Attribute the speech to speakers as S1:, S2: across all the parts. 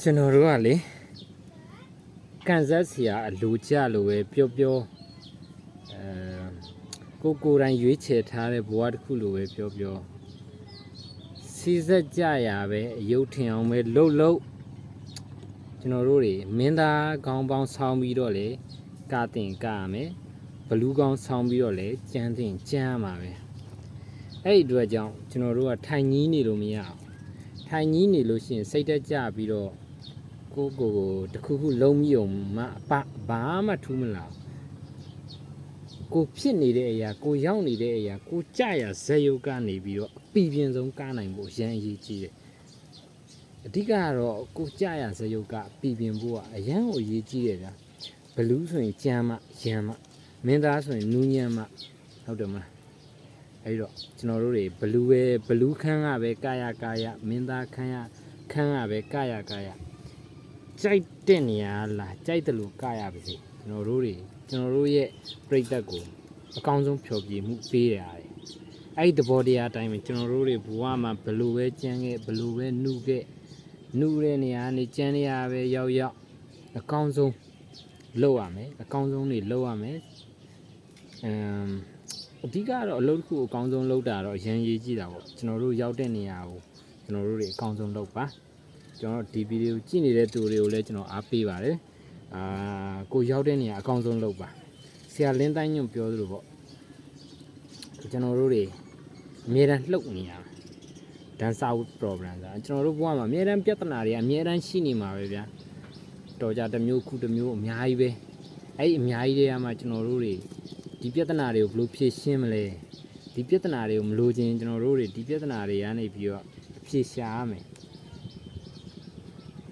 S1: ကျွန်တော်တို့ကလေကန်ဇက်စီယာအလူကြလို့ပဲပြောကိုယ်တိုင်ရွေးချယ်ထားတဲ့ဘဝတစ်ခုလိုပဲပြောစီစက်ကြရပဲအယုတ်ထင်အောင်ပဲလှုပ်ကျွန်တော်တို့တွေမင်းသားခေါင်းပေါင်းဆောင်းပြီးတော့လေကာတင်ကာရမယ်ဘလူးကောင်းဆောင်းပြီးတော့လေကြမ်းတင်ကြမ်းရမှာပဲအဲ့ဒီအတွက်ကြောင့်ကျွန်တော်တို့ကထိုင်ကြီးနေလို့မရအောင်ထိုင်ကြီးနေလို့ရှိရင်စိတ်တက်ကြပြီးတော့ကိုတခုခုလုံးမိအောင်မဘာမှထူးမလားကိုဖြစ်နေတဲ့အရာကိုရောက်နေတဲ့အရာကိုကြရဇက်ယုတ်ကနေပြီးတော့အပီပြင်းဆုံးကားနိုင်ဖို့အရင်အရေးကြီးတယ်အဓိကကတော့ကိုကြရဇက်ယုတ်ကအပီပြင်းဖို့ကအရန်ကိုအရေးကြီးတယ်ဗျာဘလူးဆိုရင်ကြမ်းမှရမ်းမှမင်းသားဆိုရင်နူးညံ့မှဟုတ်တယ်မလားအဲ့တော့ကျွန်တော်တို့တွေဘလူးခန်းကပဲကာယမင်းသားခန်းကပဲကာယကြိုက်တဲ့နေရာလားကြိုက်တယ်လို့ကာယပါစေကျွန်တော်တို့ရဲ့ပြိတ္တကိုအကောင်းဆုံးဖြောပြမှုပေးရတယ်အဲ့ဒီသဘောတရားအတိုင်းပဲကျွန်တော်တို့တွေဘဝမှာဘလူပဲကြမ်းခဲ့ဘလူပဲနှုတဲ့နေရာနေကြမ်းနေရာပဲရောက်အကောင်းဆုံးလုပ်ရမယ်အကောင်းဆုံးတွေလုပ်ရမယ်အဓိကတော့အလုပ်တစ်ခုအကောင်းဆုံးလုပ်တာတော့အရင်ရေးကြည့်တာပေါ့ကျွန်တော်တို့ရောက်တဲ့နေရာကိုကျွန်တော်တို့တွေအကောင်းဆုံးလုပ်ပါကျွန်တော်ဒီဗီဒီယိုကြည့်နေတဲ့သူတွေကိုလည်းကျွန်တော်အားပေးပါတယ်ကိုရောက်တဲ့နေရာအကောင်းဆုံးလုပ်ပါဆရာလင်းတိုင်းညွန့်ပြောသလိုပေါ့ကျွန်တော်တို့တွေအမြဲတမ်းလှုပ်နေရdancer with problem ဆိုတာကျွန်တော်တို့ဘဝမှာအမြဲတမ်းပြဿနာတွေအမြဲတမ်းရှိနေမှာပဲဗျာတော်ကြတစ်မျိုးခုတစ်မျိုးအများကြီးပဲအဲ့ဒီအများကြီးတွေကမှကျွန်တော်တို့တွေဒီပြဿနာတွေကိုဘယ်လိုဖြေရှင်းမလဲဒီပြဿနာတွေကိုမလိုချင်ကျွန်တော်တို့တွေဒီပြဿနာတွေကနေပြီးတော့အဖြေရှာရမယ်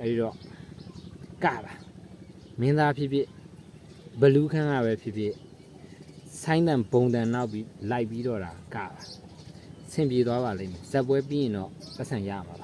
S1: အဲဒီတော့ကပါမင်းသားဖြစ်ဘလူးခန်းကပဲဖြစ်ဆိုင်းတန်ဘုံတန်နောက်ပြီးလိုက်ပြီးတော့တာကပါဆင်ပြေသွားပါလိမ့်မယ်ဇက်ပွဲပြီးရင်တော့ပတ်စံရမှာပါ